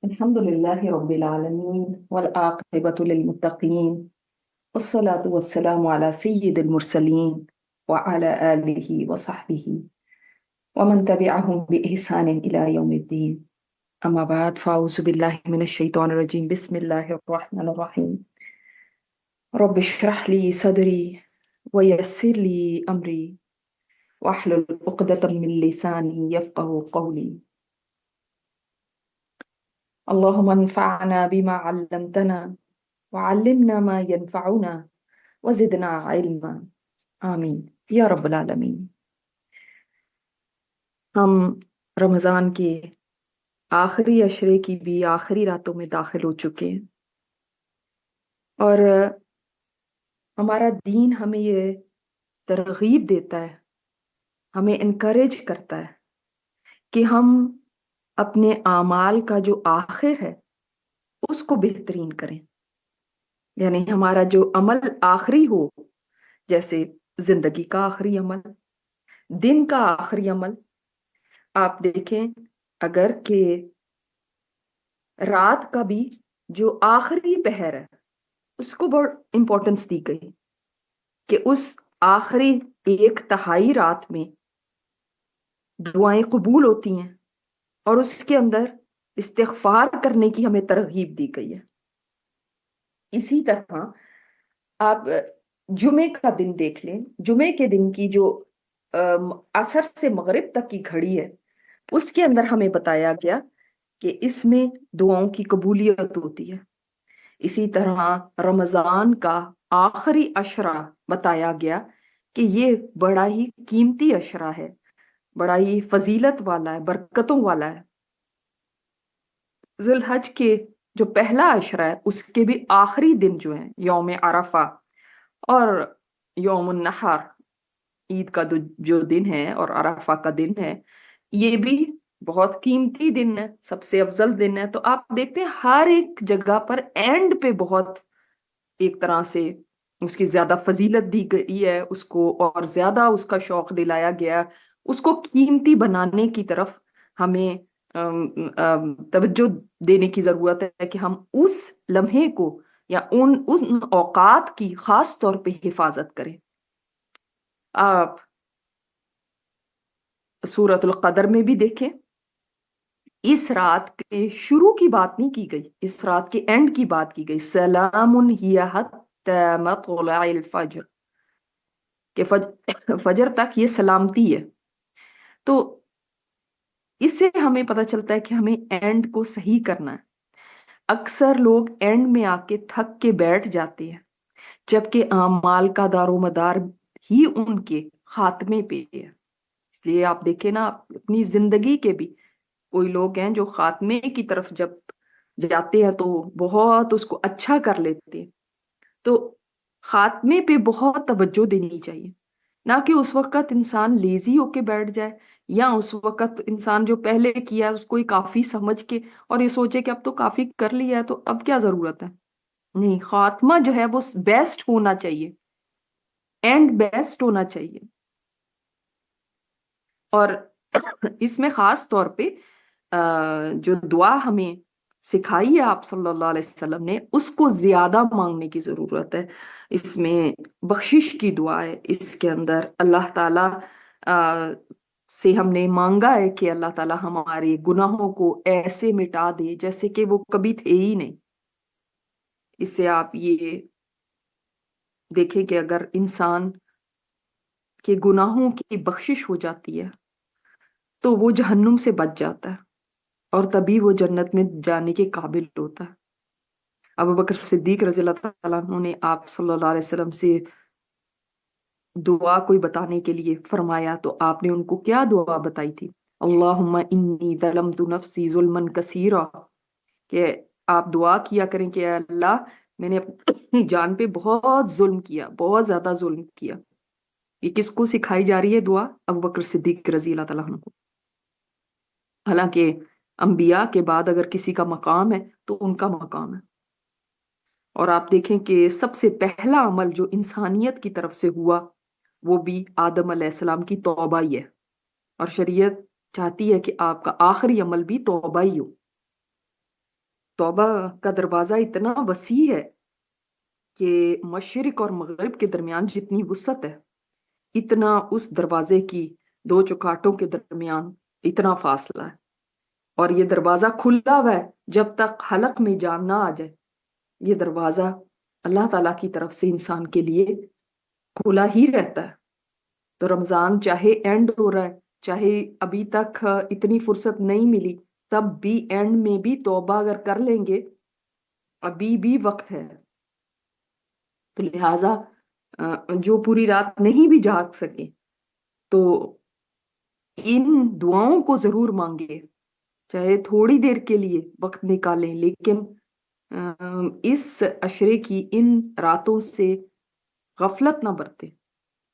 الحمد لله رب العالمين والعاقبة للمتقين والصلاة والسلام على سيد المرسلين وعلى آله وصحبه ومن تبعهم بإحسان إلى يوم الدين. أما بعد فأعوذ بالله من الشيطان الرجيم. بسم الله الرحمن الرحيم. رب اشرح لي صدري ويسر لي أمري واحلل عقدة من لساني يفقه قولي. اللهم انفعنا بما علمتنا وعلمنا ما ينفعنا وزدنا علما آمین یا رب العالمین۔ ہم رمضان کے آخری عشرے کی بھی آخری راتوں میں داخل ہو چکے ہیں، اور ہمارا دین ہمیں یہ ترغیب دیتا ہے، ہمیں انکریج کرتا ہے کہ ہم اپنے اعمال کا جو آخر ہے اس کو بہترین کریں، یعنی ہمارا جو عمل آخری ہو، جیسے زندگی کا آخری عمل، دن کا آخری عمل۔ آپ دیکھیں اگر کہ رات کا بھی جو آخری پہر ہے اس کو بہت امپورٹنس دی گئی کہ اس آخری ایک تہائی رات میں دعائیں قبول ہوتی ہیں، اور اس کے اندر استغفار کرنے کی ہمیں ترغیب دی گئی ہے۔ اسی طرح آپ جمعے کا دن دیکھ لیں، جمعے کے دن کی جو عصر سے مغرب تک کی گھڑی ہے اس کے اندر ہمیں بتایا گیا کہ اس میں دعاؤں کی قبولیت ہوتی ہے۔ اسی طرح رمضان کا آخری عشرہ بتایا گیا کہ یہ بڑا ہی قیمتی عشرہ ہے، بڑا ہی فضیلت والا ہے، برکتوں والا ہے۔ ذی الحج کے جو پہلا عشرہ ہے اس کے بھی آخری دن جو ہیں یوم عرفہ اور یوم النحر، عید کا جو دن ہے اور عرفہ کا دن ہے، یہ بھی بہت قیمتی دن ہے، سب سے افضل دن ہے۔ تو آپ دیکھتے ہیں ہر ایک جگہ پر اینڈ پہ بہت ایک طرح سے اس کی زیادہ فضیلت دی گئی ہے، اس کو اور زیادہ اس کا شوق دلایا گیا، اس کو قیمتی بنانے کی طرف ہمیں توجہ دینے کی ضرورت ہے کہ ہم اس لمحے کو یا ان اوقات کی خاص طور پہ حفاظت کریں۔ آپ سورۃ القدر میں بھی دیکھیں، اس رات کے شروع کی بات نہیں کی گئی، اس رات کے اینڈ کی بات کی گئی، سلام ہی حتی مطلع الفجر، کہ فجر تک یہ سلامتی ہے۔ تو اس سے ہمیں پتہ چلتا ہے کہ ہمیں اینڈ کو صحیح کرنا ہے۔ اکثر لوگ اینڈ میں آ کے تھک کے بیٹھ جاتے ہیں، جبکہ اعمال کا دار و مدار ہی ان کے خاتمے پہ ہے۔ اس لیے آپ دیکھیں نا، اپنی زندگی کے بھی کوئی لوگ ہیں جو خاتمے کی طرف جب جاتے ہیں تو بہت اس کو اچھا کر لیتے ہیں۔ تو خاتمے پہ بہت توجہ دینی چاہیے، نہ کہ اس وقت انسان لیزی ہو کے بیٹھ جائے، یا اس وقت انسان جو پہلے کیا اس کو ہی کافی سمجھ کے اور یہ سوچے کہ اب تو کافی کر لیا ہے تو اب کیا ضرورت ہے۔ نہیں، خاتمہ جو ہے وہ بیسٹ ہونا چاہیے، اینڈ بیسٹ ہونا چاہیے۔ اور اس میں خاص طور پہ جو دعا ہمیں سکھائی ہے آپ صلی اللہ علیہ وسلم نے، اس کو زیادہ مانگنے کی ضرورت ہے۔ اس میں بخشش کی دعا ہے، اس کے اندر اللہ تعالیٰ سے ہم نے مانگا ہے کہ اللہ تعالیٰ ہمارے گناہوں کو ایسے مٹا دے جیسے کہ وہ کبھی تھے ہی نہیں۔ اس سے آپ یہ دیکھیں کہ اگر انسان کے گناہوں کی بخشش ہو جاتی ہے تو وہ جہنم سے بچ جاتا ہے، اور تبھی وہ جنت میں جانے کے قابل ہوتا ہے۔ ابو بکر صدیق رضی اللہ تعالیٰ عنہ نے آپ صلی اللہ علیہ وسلم سے دعا کوئی بتانے کے لیے فرمایا تو آپ نے ان کو کیا دعا بتائی تھی؟ اللہم انی ظلمت نفسی ظلما کثیرا، کہ آپ دعا کیا کریں کہ اے اللہ میں نے اپنی جان پہ بہت ظلم کیا، بہت زیادہ ظلم کیا۔ یہ کس کو سکھائی جا رہی ہے دعا؟ ابو بکر صدیق رضی اللہ تعالیٰ عنہ کو۔ حالانکہ انبیاء کے بعد اگر کسی کا مقام ہے تو ان کا مقام ہے۔ اور آپ دیکھیں کہ سب سے پہلا عمل جو انسانیت کی طرف سے ہوا وہ بھی آدم علیہ السلام کی توبہ ہی ہے، اور شریعت چاہتی ہے کہ آپ کا آخری عمل بھی توبہ ہی ہو۔ توبہ کا دروازہ اتنا وسیع ہے کہ مشرق اور مغرب کے درمیان جتنی وسعت ہے اتنا اس دروازے کی دو چوکاٹوں کے درمیان اتنا فاصلہ ہے، اور یہ دروازہ کھلا ہوا ہے جب تک حلق میں جان نہ آ جائے۔ یہ دروازہ اللہ تعالیٰ کی طرف سے انسان کے لیے کھلا ہی رہتا ہے۔ تو رمضان چاہے اینڈ ہو رہا ہے، چاہے ابھی تک اتنی فرصت نہیں ملی، تب بھی اینڈ میں بھی توبہ اگر کر لیں گے ابھی بھی وقت ہے۔ تو لہٰذا جو پوری رات نہیں بھی جاگ سکے تو ان دعاؤں کو ضرور مانگے، چاہے تھوڑی دیر کے لیے وقت نکالیں، لیکن اس عشرے کی ان راتوں سے غفلت نہ برتے۔